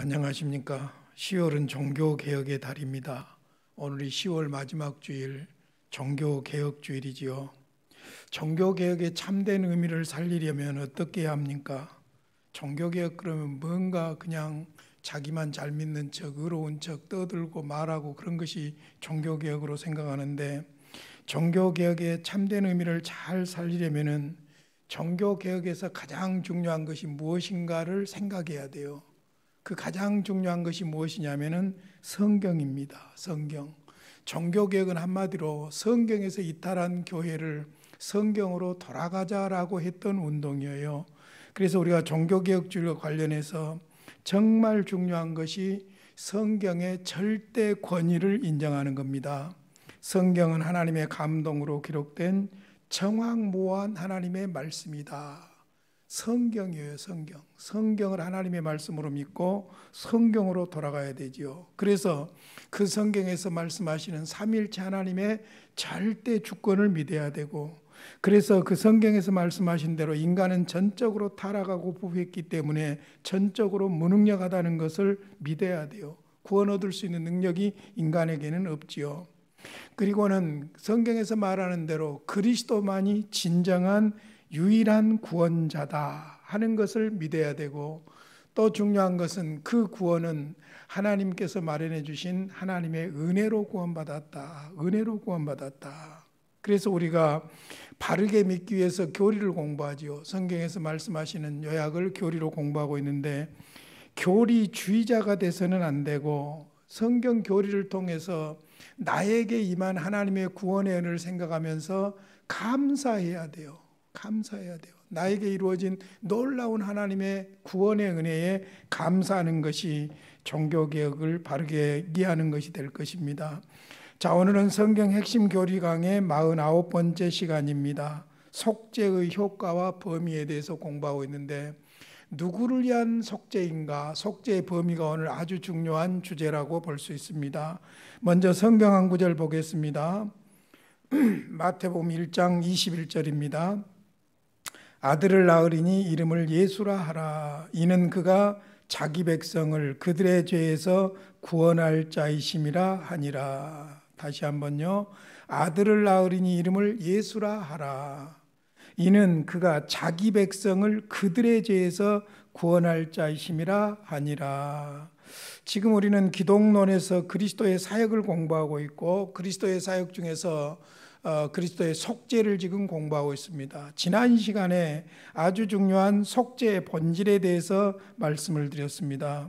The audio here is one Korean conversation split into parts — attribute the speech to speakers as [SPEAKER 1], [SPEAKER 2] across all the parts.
[SPEAKER 1] 안녕하십니까. 10월은 종교개혁의 달입니다. 오늘이 10월 마지막 주일, 종교개혁주일이지요. 종교개혁의 참된 의미를 살리려면 어떻게 해야 합니까? 종교개혁 그러면 뭔가 그냥 자기만 잘 믿는 척, 의로운 척 떠들고 말하고 그런 것이 종교개혁으로 생각하는데, 종교개혁의 참된 의미를 잘 살리려면 종교개혁에서 가장 중요한 것이 무엇인가를 생각해야 돼요. 그 가장 중요한 것이 무엇이냐면은 성경입니다. 성경. 종교개혁은 한마디로 성경에서 이탈한 교회를 성경으로 돌아가자라고 했던 운동이에요. 그래서 우리가 종교개혁주의와 관련해서 정말 중요한 것이 성경의 절대 권위를 인정하는 겁니다. 성경은 하나님의 감동으로 기록된 정확무한 하나님의 말씀이다. 성경이에요. 성경. 성경을 하나님의 말씀으로 믿고 성경으로 돌아가야 되지요. 그래서 그 성경에서 말씀하시는 삼위일체 하나님의 절대 주권을 믿어야 되고, 그래서 그 성경에서 말씀하신 대로 인간은 전적으로 타락하고 부패했기 때문에 전적으로 무능력하다는 것을 믿어야 돼요. 구원 얻을 수 있는 능력이 인간에게는 없지요. 그리고는 성경에서 말하는 대로 그리스도만이 진정한 유일한 구원자다 하는 것을 믿어야 되고, 또 중요한 것은 그 구원은 하나님께서 마련해 주신 하나님의 은혜로 구원받았다. 은혜로 구원받았다. 그래서 우리가 바르게 믿기 위해서 교리를 공부하지요. 성경에서 말씀하시는 요약을 교리로 공부하고 있는데, 교리주의자가 돼서는 안 되고 성경 교리를 통해서 나에게 임한 하나님의 구원의 은혜를 생각하면서 감사해야 돼요. 감사해야 돼요. 나에게 이루어진 놀라운 하나님의 구원의 은혜에 감사하는 것이 종교개혁을 바르게 이해하는 것이 될 것입니다. 자, 오늘은 성경 핵심 교리 강의 49번째 시간입니다. 속죄의 효과와 범위에 대해서 공부하고 있는데, 누구를 위한 속죄인가? 속죄의 범위가 오늘 아주 중요한 주제라고 볼 수 있습니다. 먼저 성경 한 구절 보겠습니다. 마태복음 1장 21절입니다. 아들을 낳으리니 이름을 예수라 하라. 이는 그가 자기 백성을 그들의 죄에서 구원할 자이심이라 하니라. 다시 한번요. 아들을 낳으리니 이름을 예수라 하라. 이는 그가 자기 백성을 그들의 죄에서 구원할 자이심이라 하니라. 지금 우리는 기독론에서 그리스도의 사역을 공부하고 있고, 그리스도의 사역 중에서 그리스도의 속죄를 지금 공부하고 있습니다. 지난 시간에 아주 중요한 속죄의 본질에 대해서 말씀을 드렸습니다.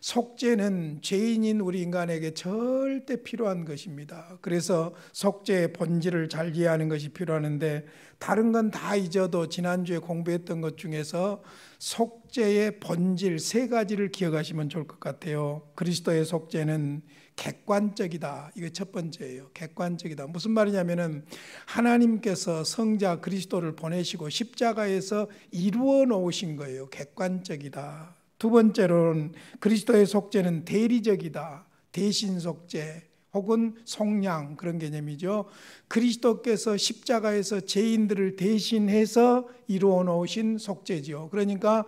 [SPEAKER 1] 속죄는 죄인인 우리 인간에게 절대 필요한 것입니다. 그래서 속죄의 본질을 잘 이해하는 것이 필요하는데, 다른 건 다 잊어도 지난주에 공부했던 것 중에서 속죄의 본질 세 가지를 기억하시면 좋을 것 같아요. 그리스도의 속죄는 객관적이다. 이게 첫 번째예요. 객관적이다. 무슨 말이냐면은 하나님께서 성자 그리스도를 보내시고 십자가에서 이루어 놓으신 거예요. 객관적이다. 두 번째로는 그리스도의 속죄는 대리적이다. 대신 속죄 혹은 속량, 그런 개념이죠. 그리스도께서 십자가에서 죄인들을 대신해서 이루어 놓으신 속죄지요. 그러니까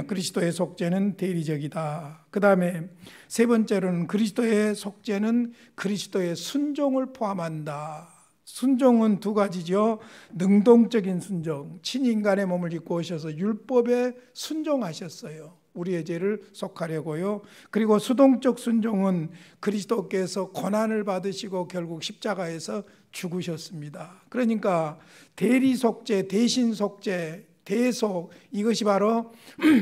[SPEAKER 1] 그리스도의 속죄는 대리적이다. 그 다음에 세 번째로는 그리스도의 속죄는 그리스도의 순종을 포함한다. 순종은 두 가지죠. 능동적인 순종, 친인간의 몸을 입고 오셔서 율법에 순종하셨어요. 우리의 죄를 속하려고요. 그리고 수동적 순종은 그리스도께서 고난을 받으시고 결국 십자가에서 죽으셨습니다. 그러니까 대리 속죄, 대신 속죄, 대속, 이것이 바로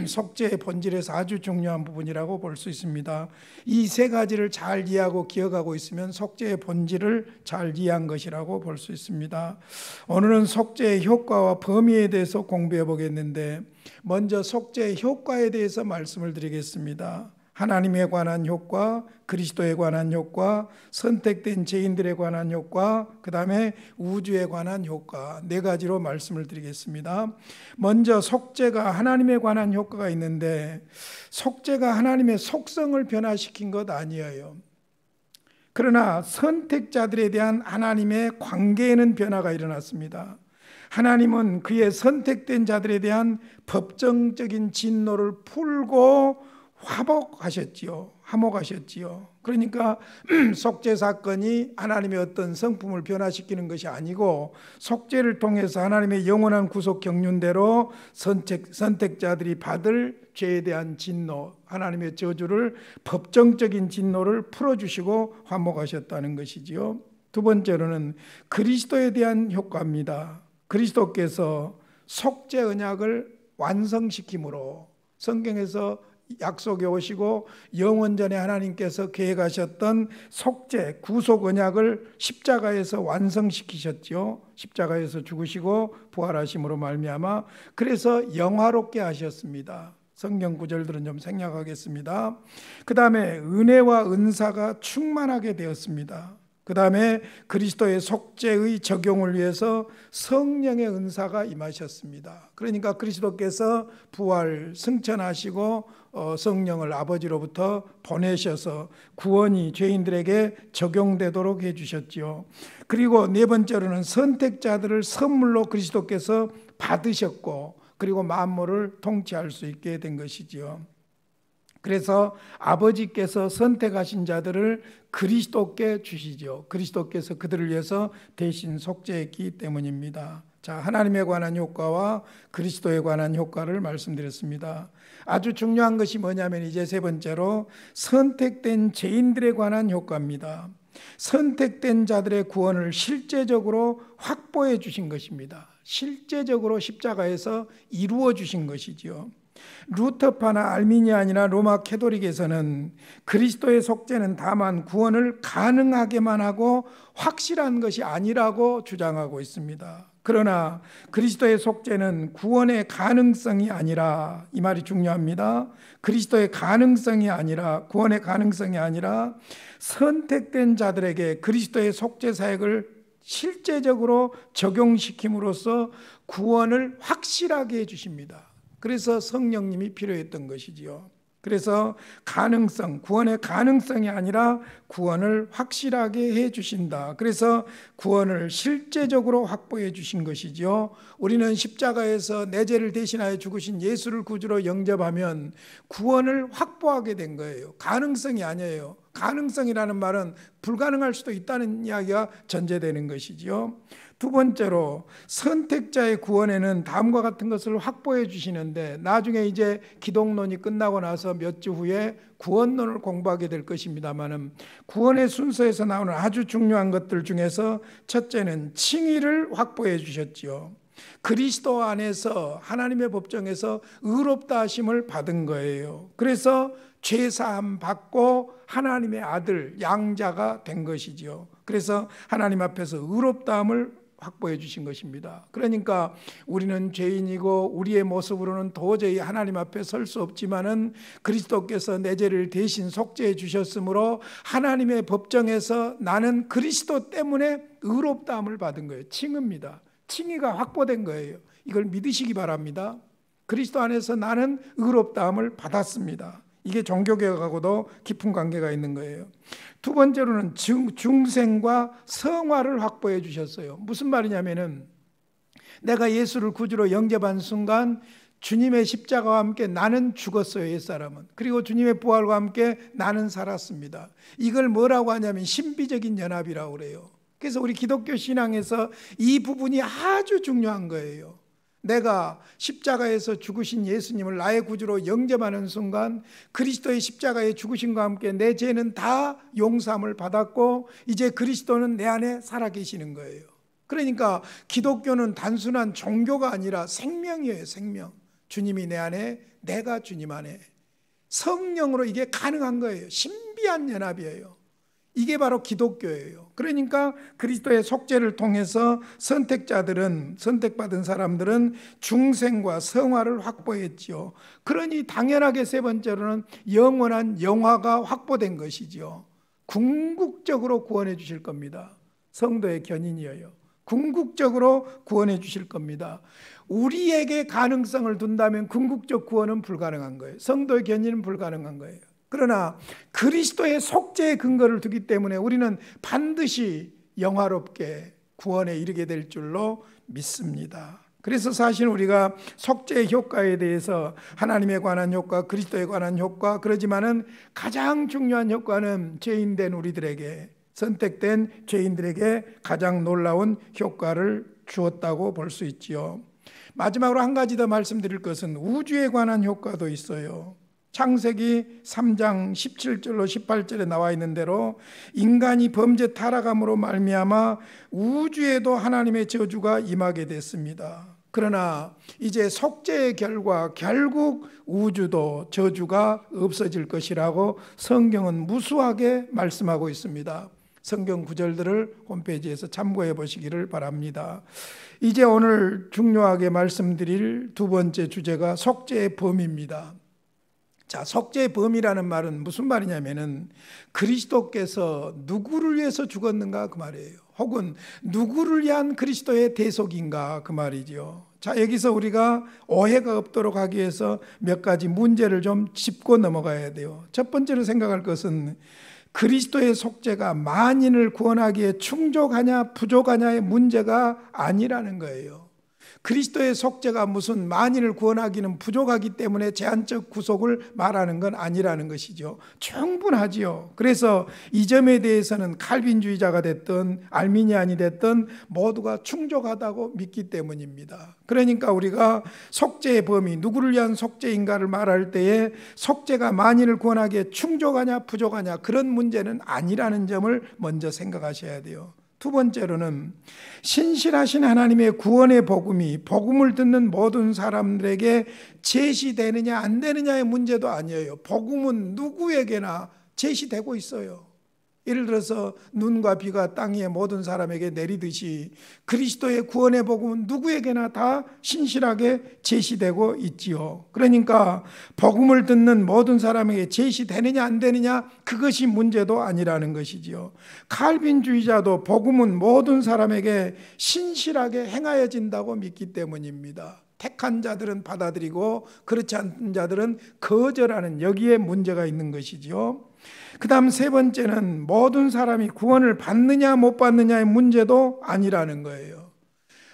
[SPEAKER 1] 속죄의 본질에서 아주 중요한 부분이라고 볼 수 있습니다. 이 세 가지를 잘 이해하고 기억하고 있으면 속죄의 본질을 잘 이해한 것이라고 볼 수 있습니다. 오늘은 속죄의 효과와 범위에 대해서 공부해 보겠는데, 먼저 속죄의 효과에 대해서 말씀을 드리겠습니다. 하나님에 관한 효과, 그리스도에 관한 효과, 선택된 죄인들에 관한 효과, 그 다음에 우주에 관한 효과, 네 가지로 말씀을 드리겠습니다. 먼저 속죄가 하나님에 관한 효과가 있는데, 속죄가 하나님의 속성을 변화시킨 것 아니에요. 그러나 선택자들에 대한 하나님의 관계에는 변화가 일어났습니다. 하나님은 그의 선택된 자들에 대한 법정적인 진노를 풀고 화목하셨지요. 그러니까 속죄 사건이 하나님의 어떤 성품을 변화시키는 것이 아니고 속죄를 통해서 하나님의 영원한 구속 경륜대로 선택자들이 받을 죄에 대한 진노, 하나님의 저주를, 법정적인 진노를 풀어주시고 화목하셨다는 것이지요. 두 번째로는 그리스도에 대한 효과입니다. 그리스도께서 속죄 언약을 완성시킴으로, 성경에서 약속해 오시고 영원전에 하나님께서 계획하셨던 속죄, 구속 언약을 십자가에서 완성시키셨죠. 십자가에서 죽으시고 부활하심으로 말미암아 그래서 영화롭게 하셨습니다. 성경 구절들은 좀 생략하겠습니다. 그 다음에 은혜와 은사가 충만하게 되었습니다. 그 다음에 그리스도의 속죄의 적용을 위해서 성령의 은사가 임하셨습니다. 그러니까 그리스도께서 부활 승천하시고 성령을 아버지로부터 보내셔서 구원이 죄인들에게 적용되도록 해주셨지요. 그리고 네 번째로는 선택자들을 선물로 그리스도께서 받으셨고 그리고 만물을 통치할 수 있게 된 것이지요. 그래서 아버지께서 선택하신 자들을 그리스도께 주시죠. 그리스도께서 그들을 위해서 대신 속죄했기 때문입니다. 자, 하나님에 관한 효과와 그리스도에 관한 효과를 말씀드렸습니다. 아주 중요한 것이 뭐냐면 이제 세 번째로 선택된 죄인들에 관한 효과입니다. 선택된 자들의 구원을 실제적으로 확보해 주신 것입니다. 실제적으로 십자가에서 이루어 주신 것이지요. 루터파나 알미니안이나 로마 캐토릭에서는 그리스도의 속죄는 다만 구원을 가능하게만 하고 확실한 것이 아니라고 주장하고 있습니다. 그러나 그리스도의 속죄는 구원의 가능성이 아니라, 이 말이 중요합니다. 그리스도의 가능성이 아니라, 구원의 가능성이 아니라 선택된 자들에게 그리스도의 속죄 사역을 실제적으로 적용시킴으로써 구원을 확실하게 해주십니다. 그래서 성령님이 필요했던 것이지요. 그래서 가능성, 구원의 가능성이 아니라 구원을 확실하게 해주신다. 그래서 구원을 실제적으로 확보해 주신 것이지요. 우리는 십자가에서 내 죄를 대신하여 죽으신 예수를 구주로 영접하면 구원을 확보하게 된 거예요. 가능성이 아니에요. 가능성이라는 말은 불가능할 수도 있다는 이야기가 전제되는 것이지요. 두 번째로 선택자의 구원에는 다음과 같은 것을 확보해 주시는데, 나중에 이제 기독론이 끝나고 나서 몇 주 후에 구원론을 공부하게 될 것입니다만은, 구원의 순서에서 나오는 아주 중요한 것들 중에서 첫째는 칭의를 확보해 주셨지요. 그리스도 안에서 하나님의 법정에서 의롭다 하심을 받은 거예요. 그래서 죄사함 받고 하나님의 아들 양자가 된 것이지요. 그래서 하나님 앞에서 의롭다함을 확보해 주신 것입니다. 그러니까 우리는 죄인이고 우리의 모습으로는 도저히 하나님 앞에 설 수 없지만은 그리스도께서 내 죄를 대신 속죄해 주셨으므로 하나님의 법정에서 나는 그리스도 때문에 의롭다함을 받은 거예요. 칭의입니다. 칭의가 확보된 거예요. 이걸 믿으시기 바랍니다. 그리스도 안에서 나는 의롭다함을 받았습니다. 이게 종교개혁하고도 깊은 관계가 있는 거예요. 두 번째로는 중생과 성화를 확보해 주셨어요. 무슨 말이냐면은, 내가 예수를 구주로 영접한 순간 주님의 십자가와 함께 나는 죽었어요. 옛사람은. 그리고 주님의 부활과 함께 나는 살았습니다. 이걸 뭐라고 하냐면 신비적인 연합이라고 그래요. 그래서 우리 기독교 신앙에서 이 부분이 아주 중요한 거예요. 내가 십자가에서 죽으신 예수님을 나의 구주로 영접하는 순간 그리스도의 십자가의 죽으심과 함께 내 죄는 다 용서함을 받았고 이제 그리스도는 내 안에 살아계시는 거예요. 그러니까 기독교는 단순한 종교가 아니라 생명이에요. 생명. 주님이 내 안에, 내가 주님 안에. 성령으로 이게 가능한 거예요. 신비한 연합이에요. 이게 바로 기독교예요. 그러니까 그리스도의 속죄를 통해서 선택자들은, 선택받은 사람들은 중생과 성화를 확보했지요. 그러니 당연하게 세 번째로는 영원한 영화가 확보된 것이지요. 궁극적으로 구원해 주실 겁니다. 성도의 견인이에요. 궁극적으로 구원해 주실 겁니다. 우리에게 가능성을 둔다면 궁극적 구원은 불가능한 거예요. 성도의 견인은 불가능한 거예요. 그러나 그리스도의 속죄의 근거를 두기 때문에 우리는 반드시 영화롭게 구원에 이르게 될 줄로 믿습니다. 그래서 사실 우리가 속죄의 효과에 대해서 하나님에 관한 효과, 그리스도에 관한 효과, 그러지만은 가장 중요한 효과는 죄인된 우리들에게, 선택된 죄인들에게 가장 놀라운 효과를 주었다고 볼 수 있지요. 마지막으로 한 가지 더 말씀드릴 것은 우주에 관한 효과도 있어요. 창세기 3장 17절로 18절에 나와 있는 대로 인간이 범죄 타락함으로 말미암아 우주에도 하나님의 저주가 임하게 됐습니다. 그러나 이제 속죄의 결과 결국 우주도 저주가 없어질 것이라고 성경은 무수하게 말씀하고 있습니다. 성경 구절들을 홈페이지에서 참고해 보시기를 바랍니다. 이제 오늘 중요하게 말씀드릴 두 번째 주제가 속죄의 범위입니다. 자, 속죄의 범위라는 말은 무슨 말이냐면은 그리스도께서 누구를 위해서 죽었는가 그 말이에요. 혹은 누구를 위한 그리스도의 대속인가 그 말이죠. 자, 여기서 우리가 오해가 없도록 하기 위해서 몇 가지 문제를 좀 짚고 넘어가야 돼요. 첫 번째로 생각할 것은 그리스도의 속죄가 만인을 구원하기에 충족하냐 부족하냐의 문제가 아니라는 거예요. 그리스도의 속죄가 무슨 만인을 구원하기는 부족하기 때문에 제한적 구속을 말하는 건 아니라는 것이죠. 충분하지요. 그래서 이 점에 대해서는 칼빈주의자가 됐든 알미니안이 됐든 모두가 충족하다고 믿기 때문입니다. 그러니까 우리가 속죄의 범위, 누구를 위한 속죄인가를 말할 때에 속죄가 만인을 구원하기에 충족하냐 부족하냐 그런 문제는 아니라는 점을 먼저 생각하셔야 돼요. 두 번째로는 신실하신 하나님의 구원의 복음이 복음을 듣는 모든 사람들에게 제시되느냐 안 되느냐의 문제도 아니에요. 복음은 누구에게나 제시되고 있어요. 예를 들어서 눈과 비가 땅 위의 모든 사람에게 내리듯이 그리스도의 구원의 복음은 누구에게나 다 신실하게 제시되고 있지요. 그러니까 복음을 듣는 모든 사람에게 제시되느냐 안 되느냐 그것이 문제도 아니라는 것이지요. 칼빈주의자도 복음은 모든 사람에게 신실하게 행하여진다고 믿기 때문입니다. 택한 자들은 받아들이고 그렇지 않은 자들은 거절하는, 여기에 문제가 있는 것이지요. 그 다음 세 번째는 모든 사람이 구원을 받느냐 못 받느냐의 문제도 아니라는 거예요.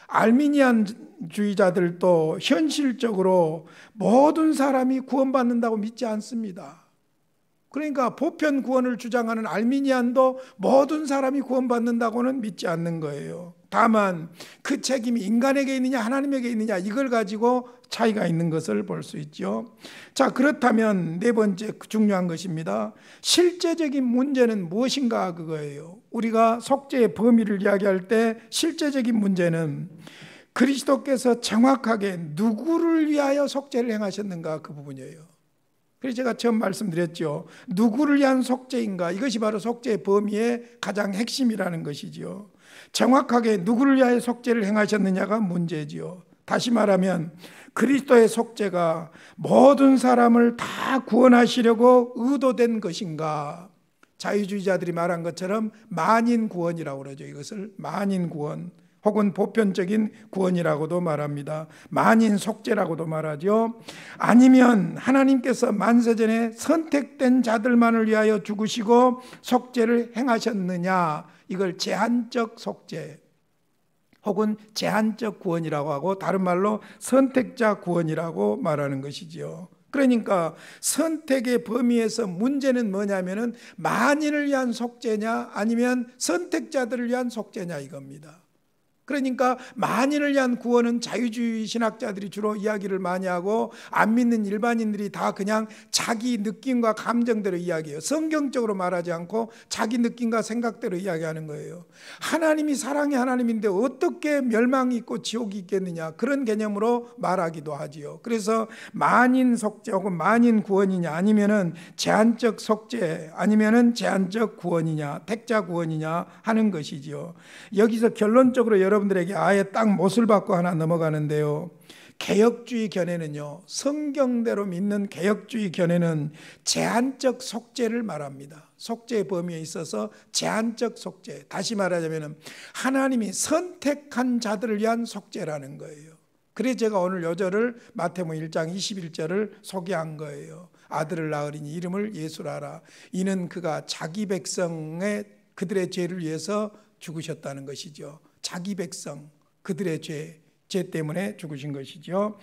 [SPEAKER 1] 알미니안주의자들도 현실적으로 모든 사람이 구원받는다고 믿지 않습니다. 그러니까 보편 구원을 주장하는 알미니안도 모든 사람이 구원받는다고는 믿지 않는 거예요. 다만 그 책임이 인간에게 있느냐 하나님에게 있느냐 이걸 가지고 차이가 있는 것을 볼 수 있죠. 자, 그렇다면 네 번째 중요한 것입니다. 실제적인 문제는 무엇인가 그거예요. 우리가 속죄의 범위를 이야기할 때 실제적인 문제는 그리스도께서 정확하게 누구를 위하여 속죄를 행하셨는가 그 부분이에요. 그래서 제가 처음 말씀드렸죠. 누구를 위한 속죄인가, 이것이 바로 속죄의 범위의 가장 핵심이라는 것이죠. 정확하게 누구를 위하여 속죄를 행하셨느냐가 문제지요. 다시 말하면 그리스도의 속죄가 모든 사람을 다 구원하시려고 의도된 것인가. 자유주의자들이 말한 것처럼 만인 구원이라고 그러죠. 이것을 만인 구원 혹은 보편적인 구원이라고도 말합니다. 만인 속죄라고도 말하죠. 아니면 하나님께서 만세전에 선택된 자들만을 위하여 죽으시고 속죄를 행하셨느냐, 이걸 제한적 속죄 혹은 제한적 구원이라고 하고 다른 말로 선택자 구원이라고 말하는 것이지요. 그러니까 선택의 범위에서 문제는 뭐냐면은 만인을 위한 속죄냐 아니면 선택자들을 위한 속죄냐 이겁니다. 그러니까 만인을 위한 구원은 자유주의 신학자들이 주로 이야기를 많이 하고 안 믿는 일반인들이 다 그냥 자기 느낌과 감정대로 이야기해요. 성경적으로 말하지 않고 자기 느낌과 생각대로 이야기하는 거예요. 하나님이 사랑의 하나님인데 어떻게 멸망이 있고 지옥이 있겠느냐, 그런 개념으로 말하기도 하지요. 그래서 만인 속죄 혹은 만인 구원이냐 아니면은 제한적 속죄 아니면은 제한적 구원이냐 택자 구원이냐 하는 것이지요. 여기서 결론적으로 여러분들에게 아예 딱 못을 받고 하나 넘어가는데요. 개혁주의 견해는요, 성경대로 믿는 개혁주의 견해는 제한적 속죄를 말합니다. 속죄의 범위에 있어서 제한적 속죄, 다시 말하자면 하나님이 선택한 자들을 위한 속죄라는 거예요. 그래서 제가 오늘 요절을 마태복음 1장 21절을 소개한 거예요. 아들을 낳으리니 이름을 예수라 하라. 이는 그가 자기 백성의 그들의 죄를 위해서 죽으셨다는 것이죠. 자기 백성, 그들의 죄, 죄 때문에 죽으신 것이죠.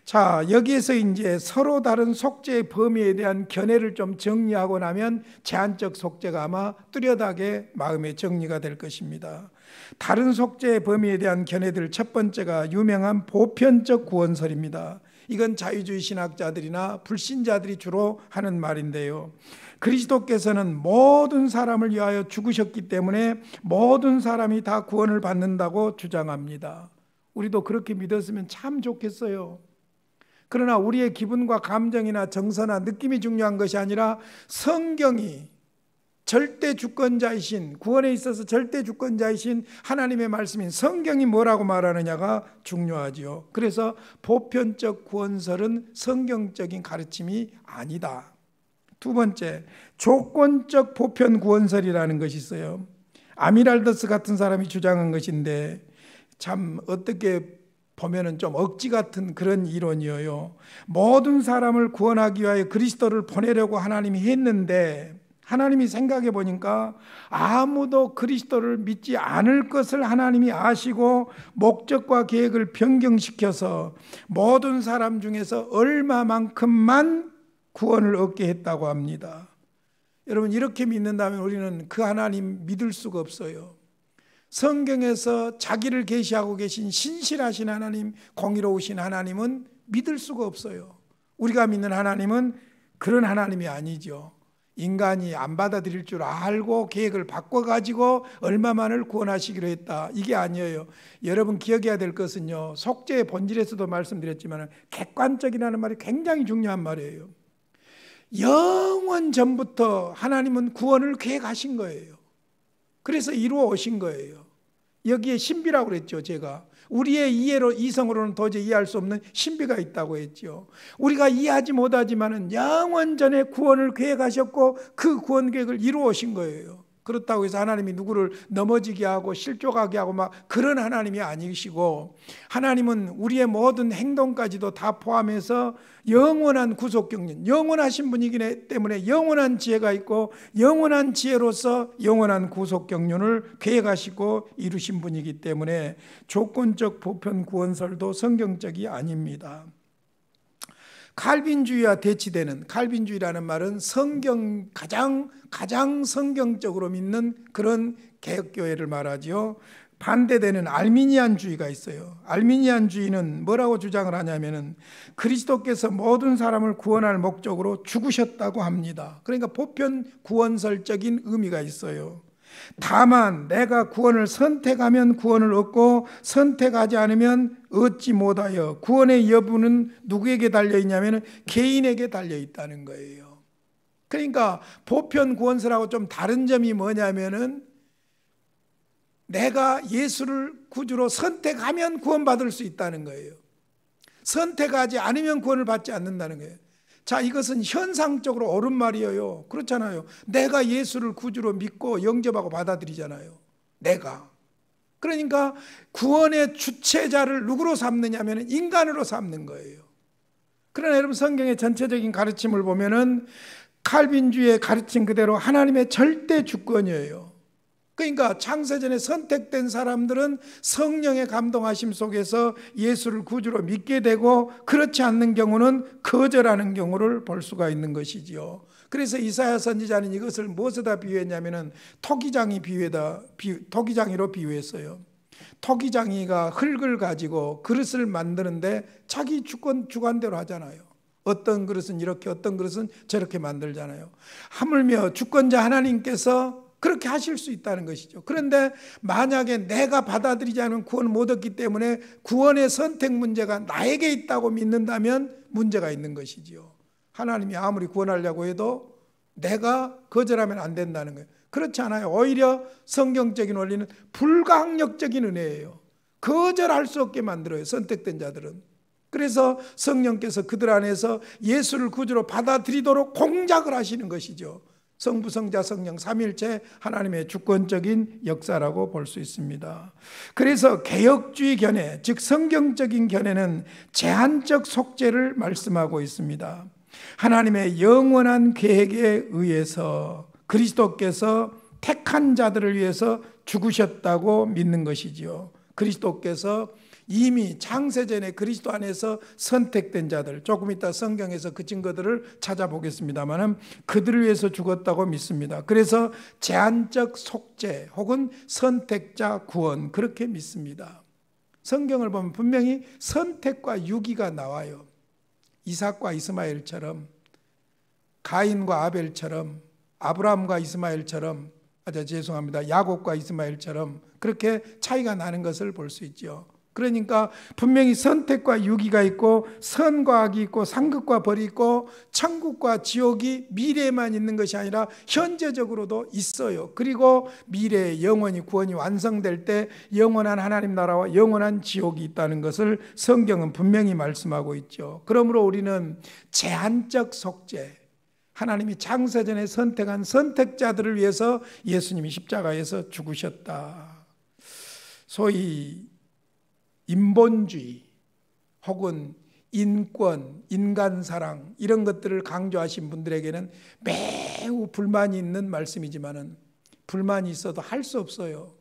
[SPEAKER 1] 자, 여기에서 이제 서로 다른 속죄의 범위에 대한 견해를 좀 정리하고 나면 제한적 속죄가 아마 뚜렷하게 마음의 정리가 될 것입니다. 다른 속죄의 범위에 대한 견해들, 첫 번째가 유명한 보편적 구원설입니다. 이건 자유주의 신학자들이나 불신자들이 주로 하는 말인데요. 그리스도께서는 모든 사람을 위하여 죽으셨기 때문에 모든 사람이 다 구원을 받는다고 주장합니다. 우리도 그렇게 믿었으면 참 좋겠어요. 그러나 우리의 기분과 감정이나 정서나 느낌이 중요한 것이 아니라 성경이 절대 주권자이신, 구원에 있어서 절대 주권자이신 하나님의 말씀인 성경이 뭐라고 말하느냐가 중요하지요. 그래서 보편적 구원설은 성경적인 가르침이 아니다. 두 번째, 조건적 보편 구원설이라는 것이 있어요. 아미랄더스 같은 사람이 주장한 것인데 참 어떻게 보면은 좀 억지 같은 그런 이론이에요. 모든 사람을 구원하기 위하여 그리스도를 보내려고 하나님이 했는데 하나님이 생각해 보니까 아무도 그리스도를 믿지 않을 것을 하나님이 아시고 목적과 계획을 변경시켜서 모든 사람 중에서 얼마만큼만 구원을 얻게 했다고 합니다. 여러분, 이렇게 믿는다면 우리는 그 하나님 믿을 수가 없어요. 성경에서 자기를 계시하고 계신 신실하신 하나님, 공의로우신 하나님은 믿을 수가 없어요. 우리가 믿는 하나님은 그런 하나님이 아니죠. 인간이 안 받아들일 줄 알고 계획을 바꿔가지고 얼마만을 구원하시기로 했다, 이게 아니에요. 여러분 기억해야 될 것은요, 속죄의 본질에서도 말씀드렸지만 객관적이라는 말이 굉장히 중요한 말이에요. 영원 전부터 하나님은 구원을 계획하신 거예요. 그래서 이루어 오신 거예요. 여기에 신비라고 그랬죠. 제가 우리의 이성으로는 도저히 이해할 수 없는 신비가 있다고 했죠. 우리가 이해하지 못하지만은 영원 전에 구원을 계획하셨고 그 구원 계획을 이루어 오신 거예요. 그렇다고 해서 하나님이 누구를 넘어지게 하고 실족하게 하고 막 그런 하나님이 아니시고, 하나님은 우리의 모든 행동까지도 다 포함해서 영원한 구속 경륜, 영원하신 분이기 때문에 영원한 지혜가 있고 영원한 지혜로서 영원한 구속 경륜을 계획하시고 이루신 분이기 때문에 조건적 보편 구원설도 성경적이 아닙니다. 칼빈주의와 대치되는, 칼빈주의라는 말은 성경 가장 성경적으로 믿는 그런 개혁교회를 말하죠. 반대되는 알미니안주의가 있어요. 알미니안주의는 뭐라고 주장을 하냐면은 그리스도께서 모든 사람을 구원할 목적으로 죽으셨다고 합니다. 그러니까 보편 구원설적인 의미가 있어요. 다만 내가 구원을 선택하면 구원을 얻고 선택하지 않으면 얻지 못하여, 구원의 여부는 누구에게 달려있냐면 개인에게 달려있다는 거예요. 그러니까 보편 구원설하고 좀 다른 점이 뭐냐면은 내가 예수를 구주로 선택하면 구원받을 수 있다는 거예요. 선택하지 않으면 구원을 받지 않는다는 거예요. 자, 이것은 현상적으로 옳은 말이에요. 그렇잖아요. 내가 예수를 구주로 믿고 영접하고 받아들이잖아요. 내가. 그러니까 구원의 주체자를 누구로 삼느냐면 인간으로 삼는 거예요. 그러나 여러분, 성경의 전체적인 가르침을 보면은 칼빈주의의 가르침 그대로 하나님의 절대 주권이에요. 그러니까 창세전에 선택된 사람들은 성령의 감동하심 속에서 예수를 구주로 믿게 되고, 그렇지 않는 경우는 거절하는 경우를 볼 수가 있는 것이지요. 그래서 이사야 선지자는 이것을 무엇에다 비유했냐면은 토기장이로 비유했어요. 토기장이가 흙을 가지고 그릇을 만드는데 자기 주관대로 하잖아요. 어떤 그릇은 이렇게, 어떤 그릇은 저렇게 만들잖아요. 하물며 주권자 하나님께서 그렇게 하실 수 있다는 것이죠. 그런데 만약에 내가 받아들이지 않으면 구원을 못 얻기 때문에 구원의 선택 문제가 나에게 있다고 믿는다면 문제가 있는 것이지요. 하나님이 아무리 구원하려고 해도 내가 거절하면 안 된다는 거예요. 그렇지 않아요. 오히려 성경적인 원리는 불가항력적인 은혜예요. 거절할 수 없게 만들어요, 선택된 자들은. 그래서 성령께서 그들 안에서 예수를 구주로 받아들이도록 공작을 하시는 것이죠. 성부, 성자, 성령 삼위일체 하나님의 주권적인 역사라고 볼 수 있습니다. 그래서 개혁주의 견해, 즉 성경적인 견해는 제한적 속죄를 말씀하고 있습니다. 하나님의 영원한 계획에 의해서 그리스도께서 택한 자들을 위해서 죽으셨다고 믿는 것이지요. 그리스도께서 이미 창세전에 그리스도 안에서 선택된 자들, 조금 이따 성경에서 그 증거들을 찾아보겠습니다만 그들을 위해서 죽었다고 믿습니다. 그래서 제한적 속죄 혹은 선택자 구원, 그렇게 믿습니다. 성경을 보면 분명히 선택과 유기가 나와요. 이삭과 이스마엘처럼, 가인과 아벨처럼, 아브라함과 이스마엘처럼, 죄송합니다, 야곱과 이스마엘처럼 그렇게 차이가 나는 것을 볼 수 있죠. 그러니까 분명히 선택과 유기가 있고 선과 악이 있고 상급과 벌이 있고 천국과 지옥이 미래에만 있는 것이 아니라 현재적으로도 있어요. 그리고 미래에 영원히 구원이 완성될 때 영원한 하나님 나라와 영원한 지옥이 있다는 것을 성경은 분명히 말씀하고 있죠. 그러므로 우리는 제한적 속죄, 하나님이 창세전에 선택한 선택자들을 위해서 예수님이 십자가에서 죽으셨다. 소위 인본주의 혹은 인권, 인간사랑 이런 것들을 강조하신 분들에게는 매우 불만이 있는 말씀이지만은 불만이 있어도 할 수 없어요.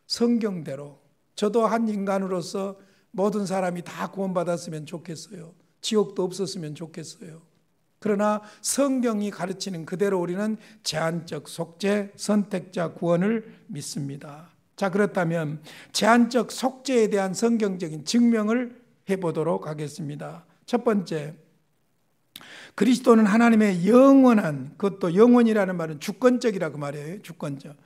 [SPEAKER 1] 성경대로 저도 한 인간으로서 모든 사람이 다 구원받았으면 좋겠어요. 지옥도 없었으면 좋겠어요. 그러나 성경이 가르치는 그대로 우리는 제한적 속죄, 선택자 구원을 믿습니다. 자, 그렇다면 제한적 속죄에 대한 성경적인 증명을 해보도록 하겠습니다. 첫 번째, 그리스도는 하나님의 영원한, 그것도 영원이라는 말은 주권적이라 그 말이에요. 주권적.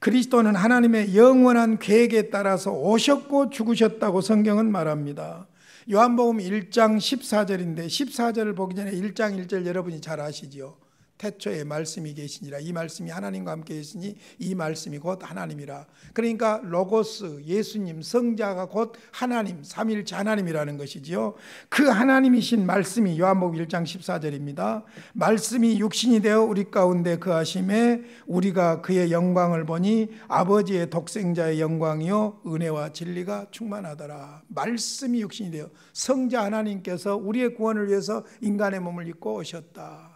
[SPEAKER 1] 그리스도는 하나님의 영원한 계획에 따라서 오셨고 죽으셨다고 성경은 말합니다. 요한복음 1장 14절인데 14절을 보기 전에 1장 1절 여러분이 잘 아시죠? 태초에 말씀이 계시니라. 이 말씀이 하나님과 함께 계시니 이 말씀이 곧 하나님이라. 그러니까 로고스, 예수님, 성자가 곧 하나님, 삼위일체 하나님이라는 것이지요. 그 하나님이신 말씀이 요한복음 1장 14절입니다. 말씀이 육신이 되어 우리 가운데 거하심에 우리가 그의 영광을 보니 아버지의 독생자의 영광이요 은혜와 진리가 충만하더라. 말씀이 육신이 되어 성자 하나님께서 우리의 구원을 위해서 인간의 몸을 입고 오셨다.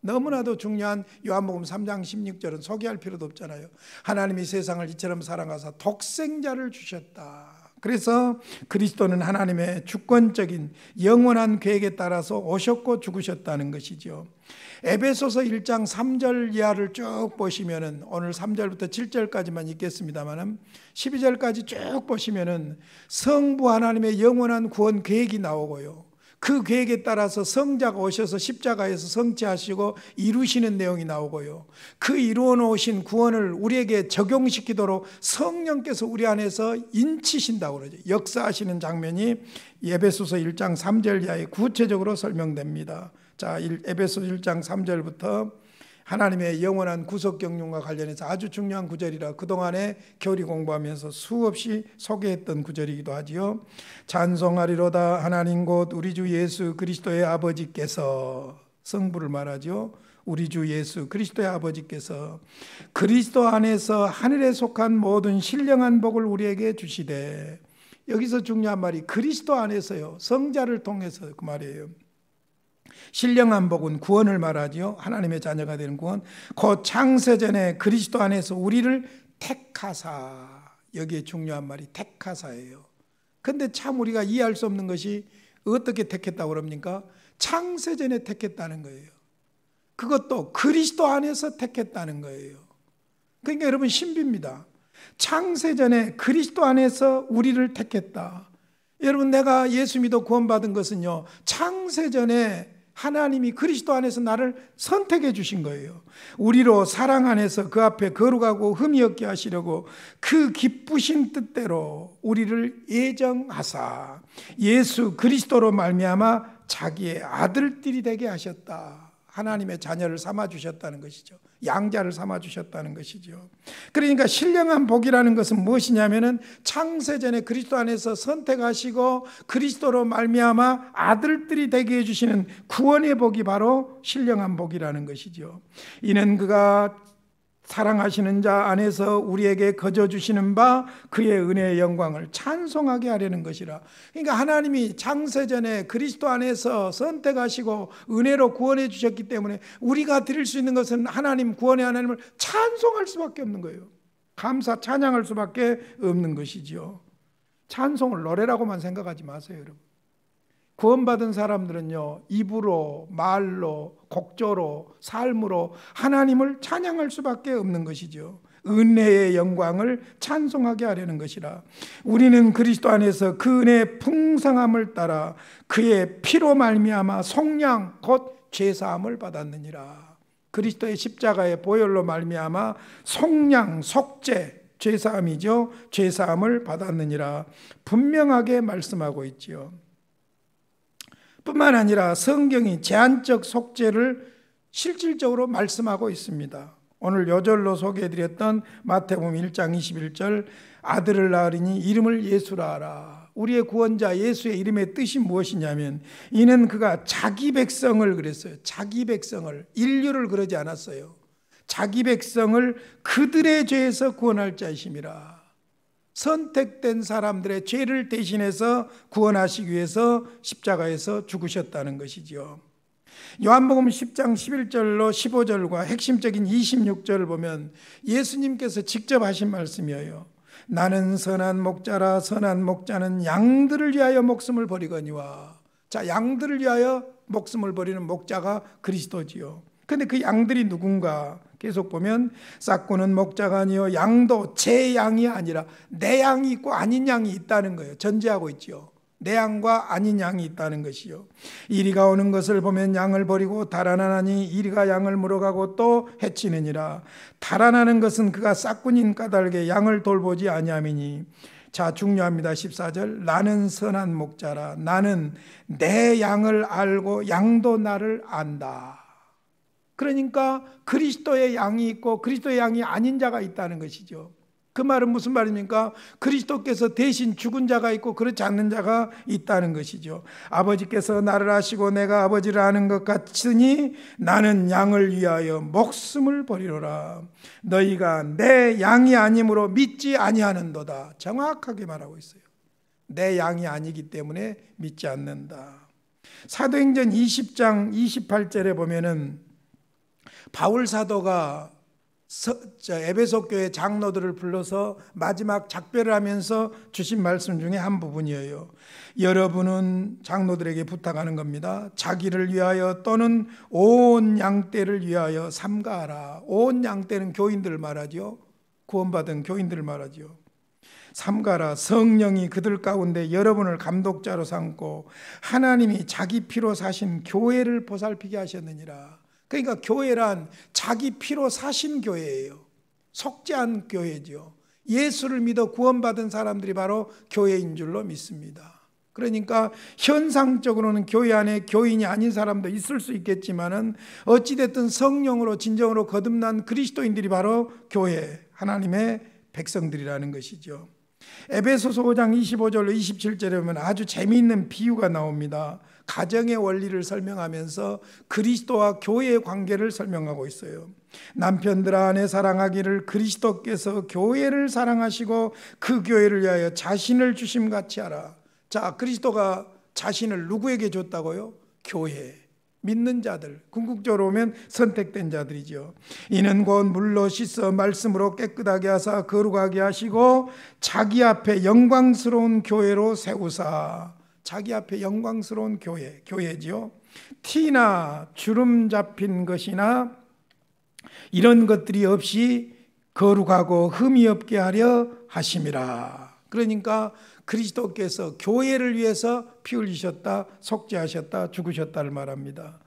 [SPEAKER 1] 너무나도 중요한 요한복음 3장 16절은 소개할 필요도 없잖아요. 하나님이 세상을 이처럼 사랑하사 독생자를 주셨다. 그래서 그리스도는 하나님의 주권적인 영원한 계획에 따라서 오셨고 죽으셨다는 것이죠. 에베소서 1장 3절 이하를 쭉 보시면은, 오늘 3절부터 7절까지만 읽겠습니다만은 12절까지 쭉 보시면은 성부 하나님의 영원한 구원 계획이 나오고요. 그 계획에 따라서 성자가 오셔서 십자가에서 성취하시고 이루시는 내용이 나오고요. 그 이루어 놓으신 구원을 우리에게 적용시키도록 성령께서 우리 안에서 인치신다고 그러죠. 역사하시는 장면이 에베소서 1장 3절 이하에 구체적으로 설명됩니다. 자, 에베소 1장 3절부터 하나님의 영원한 구속 경륜과 관련해서 아주 중요한 구절이라 그동안에 교리 공부하면서 수없이 소개했던 구절이기도 하지요. 찬송하리로다 하나님 곧 우리 주 예수 그리스도의 아버지께서, 성부를 말하죠. 우리 주 예수 그리스도의 아버지께서 그리스도 안에서 하늘에 속한 모든 신령한 복을 우리에게 주시되, 여기서 중요한 말이 그리스도 안에서요, 성자를 통해서 그 말이에요. 신령한 복은 구원을 말하지요. 하나님의 자녀가 되는 구원. 곧 창세전에 그리스도 안에서 우리를 택하사, 여기에 중요한 말이 택하사예요. 그런데 참 우리가 이해할 수 없는 것이 어떻게 택했다고 그럽니까? 창세전에 택했다는 거예요. 그것도 그리스도 안에서 택했다는 거예요. 그러니까 여러분 신비입니다. 창세전에 그리스도 안에서 우리를 택했다. 여러분, 내가 예수 믿어 구원받은 것은요, 창세전에 하나님이 그리스도 안에서 나를 선택해 주신 거예요. 우리로 사랑 안에서 그 앞에 거룩하고 흠이 없게 하시려고 그 기쁘신 뜻대로 우리를 예정하사 예수 그리스도로 말미암아 자기의 아들들이 되게 하셨다. 하나님의 자녀를 삼아주셨다는 것이죠. 양자를 삼아주셨다는 것이죠. 그러니까 신령한 복이라는 것은 무엇이냐면은 창세전에 그리스도 안에서 선택하시고 그리스도로 말미암아 아들들이 되게 해주시는 구원의 복이 바로 신령한 복이라는 것이죠. 이는 그가 사랑하시는 자 안에서 우리에게 거저 주시는 바 그의 은혜의 영광을 찬송하게 하려는 것이라. 그러니까 하나님이 창세전에 그리스도 안에서 선택하시고 은혜로 구원해 주셨기 때문에 우리가 드릴 수 있는 것은 하나님, 구원의 하나님을 찬송할 수밖에 없는 거예요. 감사, 찬양할 수밖에 없는 것이죠. 찬송을 노래라고만 생각하지 마세요, 여러분. 구원받은 사람들은요, 입으로, 말로, 곡조로, 삶으로 하나님을 찬양할 수밖에 없는 것이죠. 은혜의 영광을 찬송하게 하려는 것이라. 우리는 그리스도 안에서 그 은혜의 풍성함을 따라 그의 피로 말미암아 속량 곧 죄사함을 받았느니라. 그리스도의 십자가의 보혈로 말미암아 속량, 속죄, 죄사함이죠. 죄사함을 받았느니라 분명하게 말씀하고 있지요. 뿐만 아니라 성경이 제한적 속죄를 실질적으로 말씀하고 있습니다. 오늘 요절로 소개해드렸던 마태복음 1장 21절 아들을 낳으리니 이름을 예수라 하라. 우리의 구원자 예수의 이름의 뜻이 무엇이냐면 이는 그가 자기 백성을 그랬어요. 자기 백성을, 인류를 그러지 않았어요. 자기 백성을 그들의 죄에서 구원할 자이심이라. 선택된 사람들의 죄를 대신해서 구원하시기 위해서 십자가에서 죽으셨다는 것이죠. 요한복음 10장 11절로 15절과 핵심적인 26절을 보면 예수님께서 직접 하신 말씀이에요. 나는 선한 목자라. 선한 목자는 양들을 위하여 목숨을 버리거니와. 자, 양들을 위하여 목숨을 버리는 목자가 그리스도지요. 근데 그 양들이 누군가 계속 보면 싹구는 목자가 아니요 양도 제 양이 아니라 내 양이 있고 아닌 양이 있다는 거예요. 전제하고 있죠. 내 양과 아닌 양이 있다는 것이요. 이리가 오는 것을 보면 양을 버리고 달아나니 이리가 양을 물어가고 또 해치느니라. 달아나는 것은 그가 싹군인 까닭에 양을 돌보지 아니함이니. 자, 중요합니다. 14절 나는 선한 목자라. 나는 내 양을 알고 양도 나를 안다. 그러니까 그리스도의 양이 있고 그리스도의 양이 아닌 자가 있다는 것이죠. 그 말은 무슨 말입니까? 그리스도께서 대신 죽은 자가 있고 그렇지 않는 자가 있다는 것이죠. 아버지께서 나를 아시고 내가 아버지를 아는 것 같으니 나는 양을 위하여 목숨을 버리노라. 너희가 내 양이 아니므로 믿지 아니하는도다. 정확하게 말하고 있어요. 내 양이 아니기 때문에 믿지 않는다. 사도행전 20장 28절에 보면은 바울 사도가 에베소 교회 장로들을 불러서 마지막 작별을 하면서 주신 말씀 중에 한 부분이에요. 여러분은 장로들에게 부탁하는 겁니다. 자기를 위하여 또는 온 양떼를 위하여 삼가하라. 온 양떼는 교인들을 말하죠. 구원받은 교인들을 말하죠. 삼가라. 성령이 그들 가운데 여러분을 감독자로 삼고 하나님이 자기 피로 사신 교회를 보살피게 하셨느니라. 그러니까 교회란 자기 피로 사신 교회예요. 속죄한 교회죠. 예수를 믿어 구원받은 사람들이 바로 교회인 줄로 믿습니다. 그러니까 현상적으로는 교회 안에 교인이 아닌 사람도 있을 수 있겠지만은 어찌됐든 성령으로 진정으로 거듭난 그리스도인들이 바로 교회, 하나님의 백성들이라는 것이죠. 에베소서 5장 25절로 27절에 보면 아주 재미있는 비유가 나옵니다. 가정의 원리를 설명하면서 그리스도와 교회의 관계를 설명하고 있어요. 남편들아 아내 사랑하기를 그리스도께서 교회를 사랑하시고 그 교회를 위하여 자신을 주심같이 하라. 자, 그리스도가 자신을 누구에게 줬다고요? 교회, 믿는 자들, 궁극적으로 보면 선택된 자들이죠. 이는 곧 물로 씻어 말씀으로 깨끗하게 하사 거룩하게 하시고 자기 앞에 영광스러운 교회로 세우사. 자기 앞에 영광스러운 교회지요. 티나 주름 잡힌 것이나 이런 것들이 없이 거룩하고 흠이 없게 하려 하심이라. 그러니까 그리스도께서 교회를 위해서 피 흘리셨다, 속죄하셨다, 죽으셨다를 말합니다.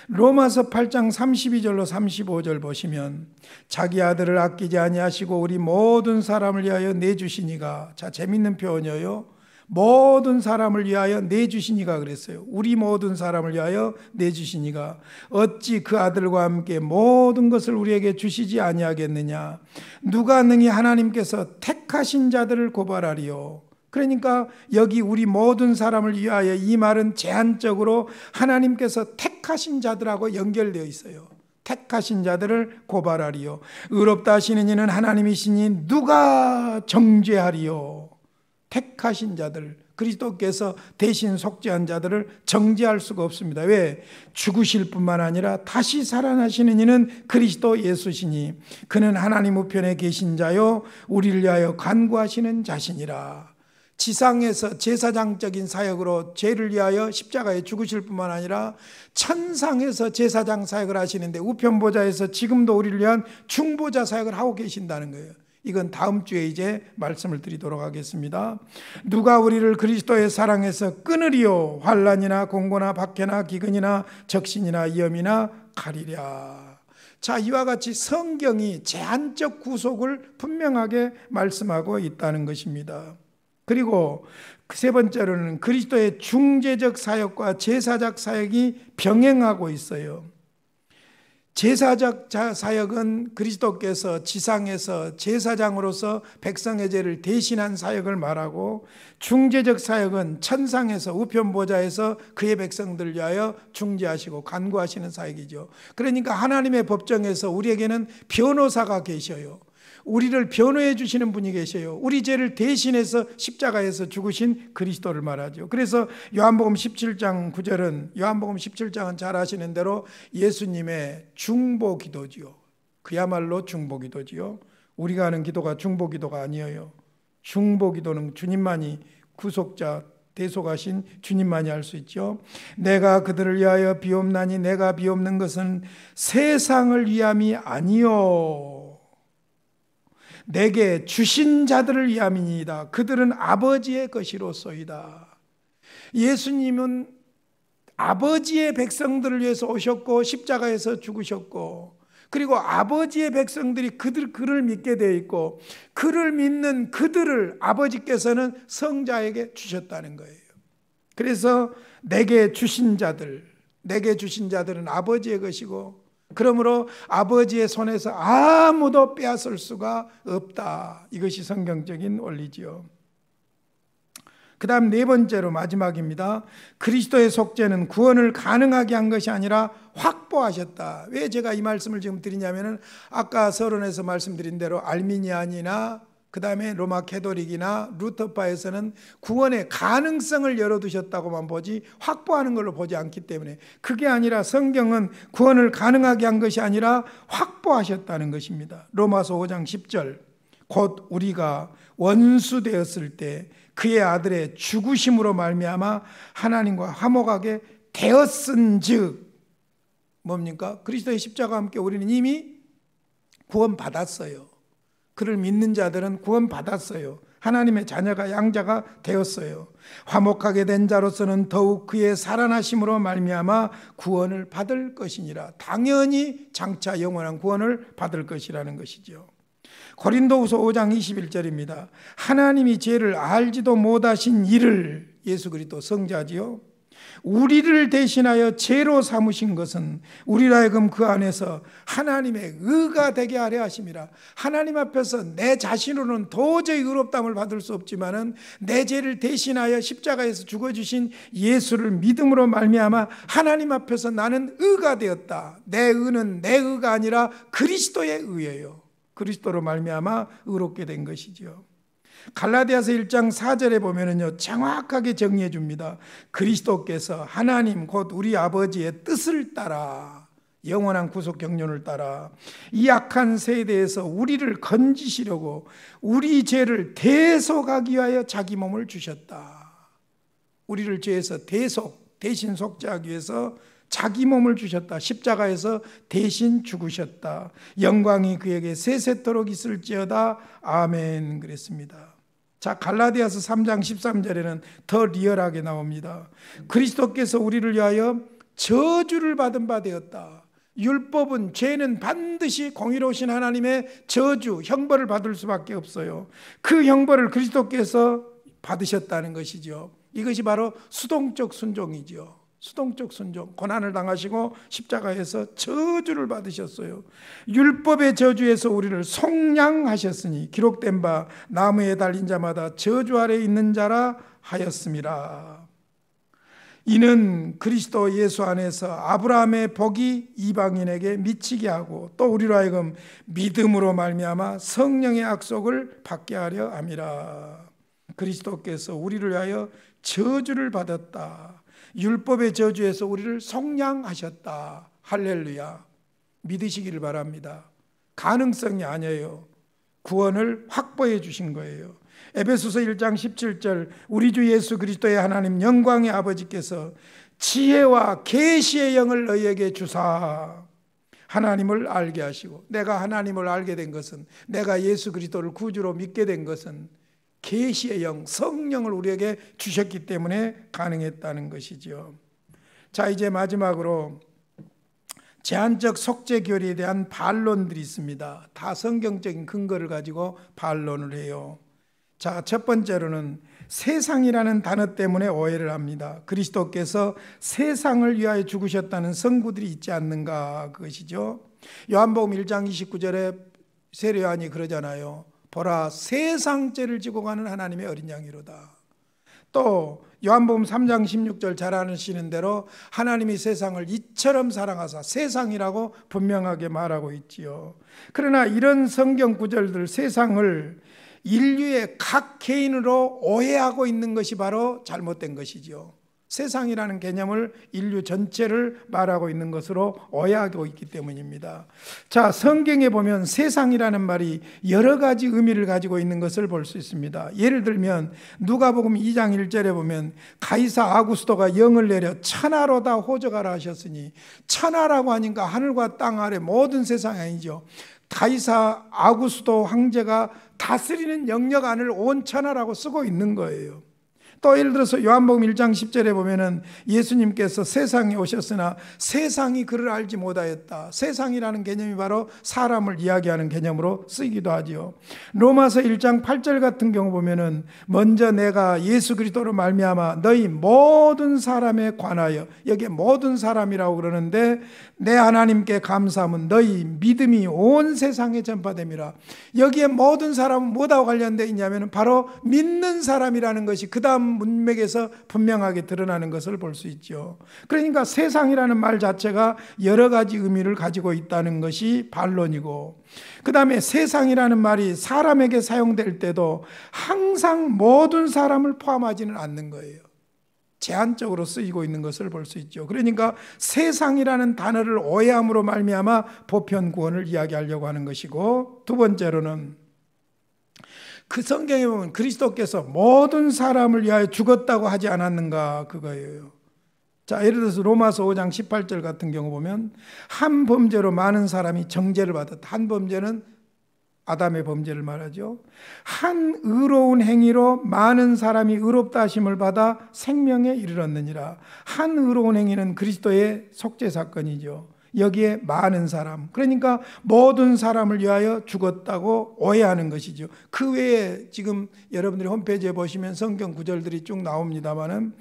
[SPEAKER 1] 로마서 8장 32절로 35절 보시면 자기 아들을 아끼지 아니하시고 우리 모든 사람을 위하여 내주시니가. 자, 재밌는 표현이에요. 모든 사람을 위하여 내주시니가 그랬어요. 우리 모든 사람을 위하여 내주시니가 어찌 그 아들과 함께 모든 것을 우리에게 주시지 아니하겠느냐. 누가 능히 하나님께서 택하신 자들을 고발하리요. 그러니까 여기 우리 모든 사람을 위하여 이 말은 제한적으로 하나님께서 택하신 자들하고 연결되어 있어요. 택하신 자들을 고발하리요. 의롭다 하시는 이는 하나님이시니 누가 정죄하리요. 택하신 자들, 그리스도께서 대신 속죄한 자들을 정죄할 수가 없습니다. 왜? 죽으실 뿐만 아니라 다시 살아나시는 이는 그리스도 예수시니 그는 하나님 우편에 계신 자요 우리를 위하여 간구하시는 자시니라. 지상에서 제사장적인 사역으로 죄를 위하여 십자가에 죽으실 뿐만 아니라 천상에서 제사장 사역을 하시는데 우편보좌에서 지금도 우리를 위한 중보자 사역을 하고 계신다는 거예요. 이건 다음 주에 이제 말씀을 드리도록 하겠습니다. 누가 우리를 그리스도의 사랑에서 끊으리요? 환난이나 공고나 박해나 기근이나 적신이나 위험이나 가리랴. 자, 이와 같이 성경이 제한적 구속을 분명하게 말씀하고 있다는 것입니다. 그리고 세 번째로는 그리스도의 중재적 사역과 제사적 사역이 병행하고 있어요. 제사적 사역은 그리스도께서 지상에서 제사장으로서 백성의 죄를 대신한 사역을 말하고, 중재적 사역은 천상에서 우편보좌에서 그의 백성들을 위하여 중재하시고 간구하시는 사역이죠. 그러니까 하나님의 법정에서 우리에게는 변호사가 계셔요. 우리를 변호해 주시는 분이 계셔요. 우리 죄를 대신해서 십자가에서 죽으신 그리스도를 말하죠. 그래서 요한복음 17장 9절은, 요한복음 17장은 잘 아시는 대로 예수님의 중보 기도지요. 그야말로 중보 기도지요. 우리가 하는 기도가 중보 기도가 아니에요. 중보 기도는 주님만이, 구속자 대속하신 주님만이 할 수 있죠. 내가 그들을 위하여 비옵나니 내가 비옵는 것은 세상을 위함이 아니요 내게 주신 자들을 위함이니이다. 그들은 아버지의 것이로소이다. 예수님은 아버지의 백성들을 위해서 오셨고 십자가에서 죽으셨고, 그리고 아버지의 백성들이 그를 믿게 되어 있고, 그를 믿는 그들을 아버지께서는 성자에게 주셨다는 거예요. 그래서 내게 주신 자들은 아버지의 것이고, 그러므로 아버지의 손에서 아무도 빼앗을 수가 없다. 이것이 성경적인 원리지요. 그 다음 네 번째로 마지막입니다. 그리스도의 속죄는 구원을 가능하게 한 것이 아니라 확보하셨다. 왜 제가 이 말씀을 지금 드리냐면은, 아까 서론에서 말씀드린 대로 알미니안이나 그 다음에 로마 캐톨릭이나 루터파에서는 구원의 가능성을 열어두셨다고만 보지 확보하는 걸로 보지 않기 때문에, 그게 아니라 성경은 구원을 가능하게 한 것이 아니라 확보하셨다는 것입니다. 로마서 5장 10절, 곧 우리가 원수 되었을 때 그의 아들의 죽으심으로 말미암아 하나님과 화목하게 되었은즉, 뭡니까? 그리스도의 십자가와 함께 우리는 이미 구원받았어요. 그를 믿는 자들은 구원받았어요. 하나님의 자녀가, 양자가 되었어요. 화목하게 된 자로서는 더욱 그의 살아나심으로 말미암아 구원을 받을 것이니라. 당연히 장차 영원한 구원을 받을 것이라는 것이죠. 고린도후서 5장 21절입니다. 하나님이 죄를 알지도 못하신 이를, 예수 그리스도 성자지요, 우리를 대신하여 죄로 삼으신 것은 우리로 하여금 그 안에서 하나님의 의가 되게 하려 하심이라. 하나님 앞에서 내 자신으로는 도저히 의롭다함을 받을 수 없지만은 내 죄를 대신하여 십자가에서 죽어주신 예수를 믿음으로 말미암아 하나님 앞에서 나는 의가 되었다. 내 의는 내 의가 아니라 그리스도의 의예요. 그리스도로 말미암아 의롭게 된 것이죠. 갈라디아서 1장 4절에 보면은요, 정확하게 정리해 줍니다. 그리스도께서 하나님 곧 우리 아버지의 뜻을 따라, 영원한 구속 경륜을 따라 이 악한 세대에서 우리를 건지시려고 우리 죄를 대속하기 위하여 자기 몸을 주셨다. 우리를 죄에서 대신 속죄하기 위해서 자기 몸을 주셨다. 십자가에서 대신 죽으셨다. 영광이 그에게 세세토록 있을지어다. 아멘. 그랬습니다. 자, 갈라디아서 3장 13절에는 더 리얼하게 나옵니다. 그리스도께서 우리를 위하여 저주를 받은 바 되었다. 율법은, 죄는 반드시 공의로우신 하나님의 저주, 형벌을 받을 수밖에 없어요. 그 형벌을 그리스도께서 받으셨다는 것이죠. 이것이 바로 수동적 순종이죠. 수동적 순종, 고난을 당하시고 십자가에서 저주를 받으셨어요. 율법의 저주에서 우리를 속량하셨으니 기록된 바 나무에 달린 자마다 저주 아래 있는 자라 하였음이라. 이는 그리스도 예수 안에서 아브라함의 복이 이방인에게 미치게 하고 또 우리로 하여금 믿음으로 말미암아 성령의 약속을 받게 하려 함이라. 그리스도께서 우리를 위하여 저주를 받았다. 율법의 저주에서 우리를 속량하셨다. 할렐루야. 믿으시기를 바랍니다. 가능성이 아니에요. 구원을 확보해 주신 거예요. 에베소서 1장 17절 우리 주 예수 그리스도의 하나님 영광의 아버지께서 지혜와 계시의 영을 너희에게 주사 하나님을 알게 하시고, 내가 하나님을 알게 된 것은, 내가 예수 그리스도를 구주로 믿게 된 것은 계시의 영, 성령을 우리에게 주셨기 때문에 가능했다는 것이죠. 자, 이제 마지막으로 제한적 속죄 교리에 대한 반론들이 있습니다. 다 성경적인 근거를 가지고 반론을 해요. 자, 첫 번째로는 세상이라는 단어 때문에 오해를 합니다. 그리스도께서 세상을 위하여 죽으셨다는 선구들이 있지 않는가, 그것이죠. 요한복음 1장 29절에 세례 요한이 그러잖아요. 보라, 세상 죄를 지고 가는 하나님의 어린 양이로다. 또 요한복음 3장 16절 잘 아시는 대로 하나님이 세상을 이처럼 사랑하사, 세상이라고 분명하게 말하고 있지요. 그러나 이런 성경 구절들, 세상을 인류의 각 개인으로 오해하고 있는 것이 바로 잘못된 것이죠. 세상이라는 개념을 인류 전체를 말하고 있는 것으로 오해하고 있기 때문입니다. 자, 성경에 보면 세상이라는 말이 여러 가지 의미를 가지고 있는 것을 볼 수 있습니다. 예를 들면 누가복음 2장 1절에 보면 가이사 아구스토가 영을 내려 천하로 다 호적하라 하셨으니, 천하라고 하니까 하늘과 땅 아래 모든 세상이 아니죠. 가이사 아구스토 황제가 다스리는 영역 안을 온 천하라고 쓰고 있는 거예요. 또 예를 들어서 요한복음 1장 10절에 보면은 예수님께서 세상에 오셨으나 세상이 그를 알지 못하였다. 세상이라는 개념이 바로 사람을 이야기하는 개념으로 쓰이기도 하지요. 로마서 1장 8절 같은 경우 보면은 먼저 내가 예수 그리스도로 말미암아 너희 모든 사람에 관하여, 여기에 모든 사람이라고 그러는데, 내 하나님께 감사함은 너희 믿음이 온 세상에 전파됨이라. 여기에 모든 사람은 뭐하고 관련되어 있냐면 바로 믿는 사람이라는 것이 그 다음 문맥에서 분명하게 드러나는 것을 볼 수 있죠. 그러니까 세상이라는 말 자체가 여러 가지 의미를 가지고 있다는 것이 반론이고, 그 다음에 세상이라는 말이 사람에게 사용될 때도 항상 모든 사람을 포함하지는 않는 거예요. 제한적으로 쓰이고 있는 것을 볼 수 있죠. 그러니까 세상이라는 단어를 오해함으로 말미암아 보편 구원을 이야기하려고 하는 것이고, 두 번째로는 그 성경에 보면 그리스도께서 모든 사람을 위하여 죽었다고 하지 않았는가, 그거예요. 자, 예를 들어서 로마서 5장 18절 같은 경우 보면 한 범죄로 많은 사람이 정죄를 받았다. 한 범죄는 아담의 범죄를 말하죠. 한 의로운 행위로 많은 사람이 의롭다 하심을 받아 생명에 이르렀느니라. 한 의로운 행위는 그리스도의 속죄 사건이죠. 여기에 많은 사람, 그러니까 모든 사람을 위하여 죽었다고 오해하는 것이죠. 그 외에 지금 여러분들이 홈페이지에 보시면 성경 구절들이 쭉 나옵니다만은,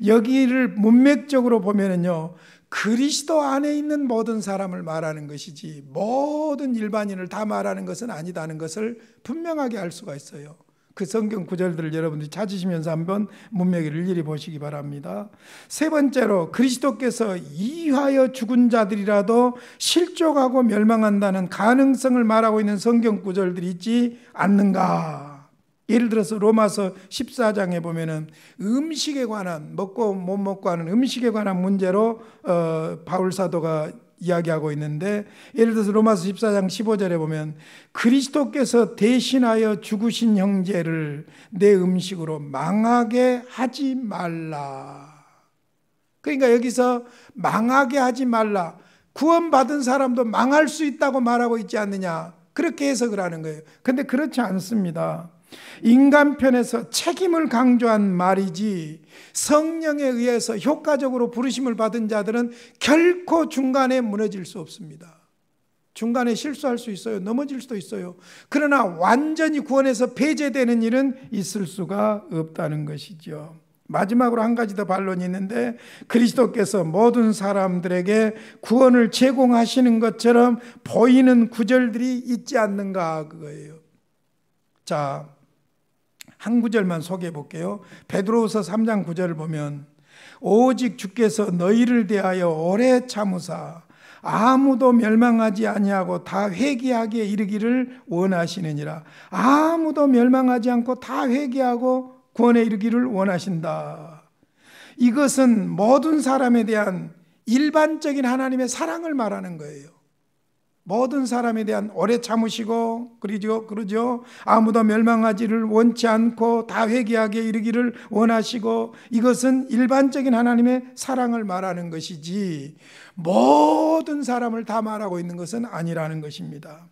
[SPEAKER 1] 여기를 문맥적으로 보면은요, 그리스도 안에 있는 모든 사람을 말하는 것이지 모든 일반인을 다 말하는 것은 아니다는 것을 분명하게 알 수가 있어요. 그 성경 구절들을 여러분들이 찾으시면서 한번 문맥을 일일이 보시기 바랍니다. 세 번째로, 그리스도께서 이하여 죽은 자들이라도 실족하고 멸망한다는 가능성을 말하고 있는 성경 구절들이 있지 않는가. 예를 들어서 로마서 14장에 보면은 음식에 관한, 먹고 못 먹고 하는 음식에 관한 문제로 바울 사도가 이야기하고 있는데, 예를 들어서 로마서 14장 15절에 보면 그리스도께서 대신하여 죽으신 형제를 내 음식으로 망하게 하지 말라. 그러니까 여기서 망하게 하지 말라, 구원받은 사람도 망할 수 있다고 말하고 있지 않느냐, 그렇게 해석을 하는 거예요. 그런데 그렇지 않습니다. 인간 편에서 책임을 강조한 말이지, 성령에 의해서 효과적으로 부르심을 받은 자들은 결코 중간에 무너질 수 없습니다. 중간에 실수할 수 있어요. 넘어질 수도 있어요. 그러나 완전히 구원에서 배제되는 일은 있을 수가 없다는 것이죠. 마지막으로 한 가지 더 반론이 있는데, 그리스도께서 모든 사람들에게 구원을 제공하시는 것처럼 보이는 구절들이 있지 않는가, 그거예요. 자, 한 구절만 소개해 볼게요. 베드로후서 3장 9절을 보면 오직 주께서 너희를 대하여 오래 참으사 아무도 멸망하지 아니하고 다 회개하기에 이르기를 원하시느니라. 아무도 멸망하지 않고 다 회개하고 구원에 이르기를 원하신다. 이것은 모든 사람에 대한 일반적인 하나님의 사랑을 말하는 거예요. 모든 사람에 대한 오래 참으시고 그러죠. 아무도 멸망하지를 원치 않고 다 회개하게 이르기를 원하시고, 이것은 일반적인 하나님의 사랑을 말하는 것이지 모든 사람을 다 말하고 있는 것은 아니라는 것입니다.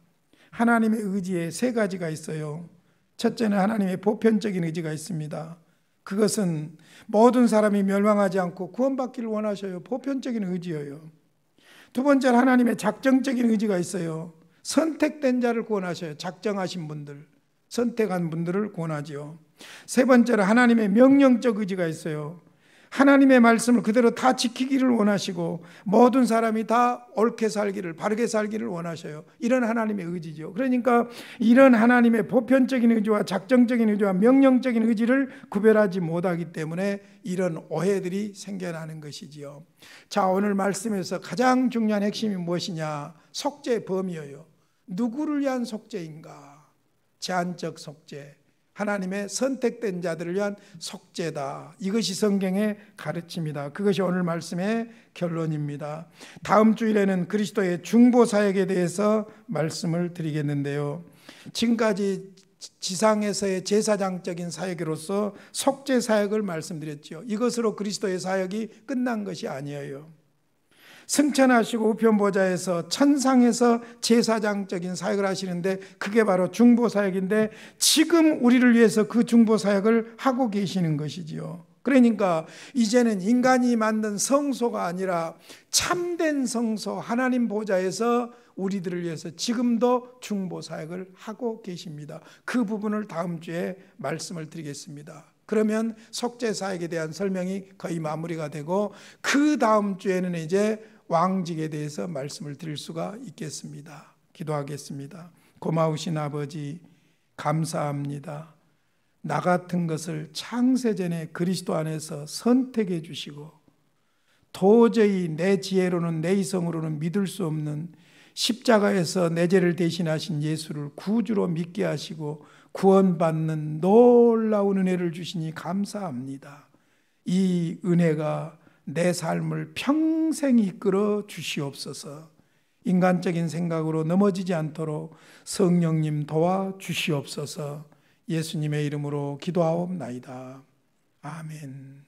[SPEAKER 1] 하나님의 의지에 세 가지가 있어요. 첫째는 하나님의 보편적인 의지가 있습니다. 그것은 모든 사람이 멸망하지 않고 구원받기를 원하셔요. 보편적인 의지예요. 두 번째는 하나님의 작정적인 의지가 있어요. 선택된 자를 구원하셔요. 작정하신 분들, 선택한 분들을 구원하지요. 세 번째로 하나님의 명령적 의지가 있어요. 하나님의 말씀을 그대로 다 지키기를 원하시고 모든 사람이 다 옳게 살기를, 바르게 살기를 원하셔요. 이런 하나님의 의지죠. 그러니까 이런 하나님의 보편적인 의지와 작정적인 의지와 명령적인 의지를 구별하지 못하기 때문에 이런 오해들이 생겨나는 것이지요. 자, 오늘 말씀에서 가장 중요한 핵심이 무엇이냐? 속죄의 범위예요. 누구를 위한 속죄인가? 제한적 속죄, 하나님의 선택된 자들을 위한 속죄다. 이것이 성경의 가르침이다. 그것이 오늘 말씀의 결론입니다. 다음 주일에는 그리스도의 중보 사역에 대해서 말씀을 드리겠는데요. 지금까지 지상에서의 제사장적인 사역으로서 속죄 사역을 말씀드렸죠. 이것으로 그리스도의 사역이 끝난 것이 아니에요. 승천하시고 우편보좌에서 천상에서 제사장적인 사역을 하시는데 그게 바로 중보사역인데, 지금 우리를 위해서 그 중보사역을 하고 계시는 것이지요. 그러니까 이제는 인간이 만든 성소가 아니라 참된 성소 하나님 보좌에서 우리들을 위해서 지금도 중보사역을 하고 계십니다. 그 부분을 다음 주에 말씀을 드리겠습니다. 그러면 속죄사역에 대한 설명이 거의 마무리가 되고, 그 다음 주에는 이제 왕직에 대해서 말씀을 드릴 수가 있겠습니다. 기도하겠습니다. 고마우신 아버지, 감사합니다. 나 같은 것을 창세전에 그리스도 안에서 선택해 주시고 도저히 내 지혜로는 내 이성으로는 믿을 수 없는 십자가에서 내 죄를 대신하신 예수를 구주로 믿게 하시고 구원받는 놀라운 은혜를 주시니 감사합니다. 이 은혜가 내 삶을 평생 이끌어 주시옵소서. 인간적인 생각으로 넘어지지 않도록 성령님 도와 주시옵소서. 예수님의 이름으로 기도하옵나이다. 아멘.